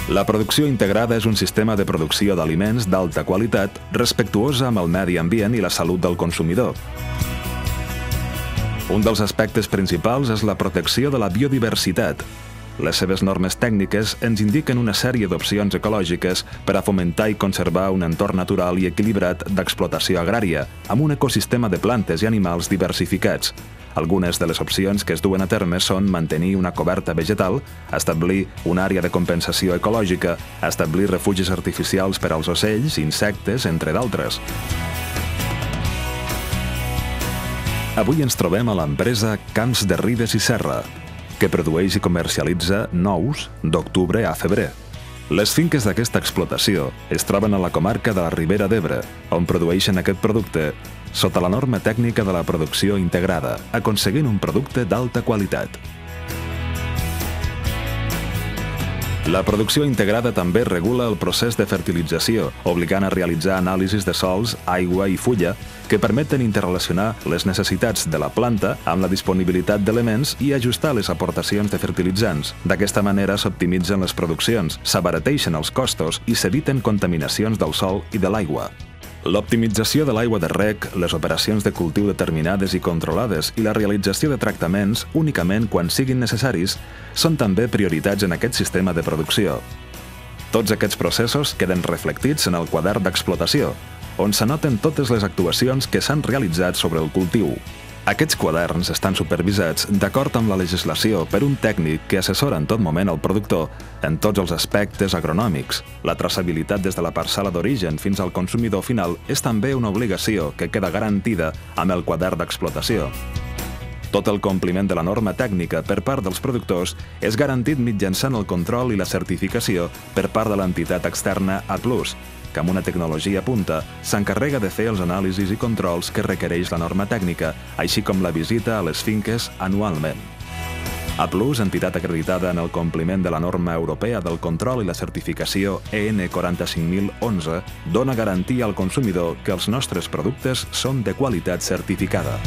La producció integrada és un sistema de producció d'aliments d'alta qualitat, respectuosa amb el medi ambient i la salut del consumidor. Un dels aspectes principals és la protecció de la biodiversitat. Les seves normes tècniques ens indiquen una sèrie d'opcions ecològiques per a fomentar i conservar un entorn natural i equilibrat d'explotació agrària, amb un ecosistema de plantes i animals diversificats. Algunes de les opcions que es duen a terme són mantenir una coberta vegetal, establir una àrea de compensació ecològica, establir refugis artificials per als ocells, insectes, entre d'altres. Avui ens trobem a l'empresa Camps de Ribes i Serra, que produeix i comercialitza nous d'octubre a febrer. Les finques d'aquesta explotació es troben a la comarca de la Ribera d'Ebre, on produeixen aquest producte sota la norma tècnica de la producció integrada, aconseguint un producte d'alta qualitat. La producció integrada també regula el procés de fertilització, obligant a realitzar anàlisis de sòls, aigua i fulla que permeten interrelacionar les necessitats de la planta amb la disponibilitat d'elements i ajustar les aportacions de fertilitzants. D'aquesta manera s'optimitzen les produccions, s'abarateixen els costos i s'eviten contaminacions del sòl i de l'aigua. L'optimització de l'aigua de reg, les operacions de cultiu determinades i controlades i la realització de tractaments únicament quan siguin necessaris són també prioritats en aquest sistema de producció. Tots aquests processos queden reflectits en el quadern d'explotació, on s'anoten totes les actuacions que s'han realitzat sobre el cultiu. Aquests quaderns estan supervisats d'acord amb la legislació per un tècnic que assessora en tot moment el productor en tots els aspectes agronòmics. La traçabilitat des de la parcel·la d'origen fins al consumidor final és també una obligació que queda garantida amb el quadern d'explotació. Tot el compliment de la norma tècnica per part dels productors és garantit mitjançant el control i la certificació per part de l'entitat externa A+, que amb una tecnologia punta s'encarrega de fer els anàlisis i controls que requereix la norma tècnica, així com la visita a les finques anualment. A+, entitat acreditada en el compliment de la norma europea del control i la certificació EN 45011, dona garantia al consumidor que els nostres productes són de qualitat certificada.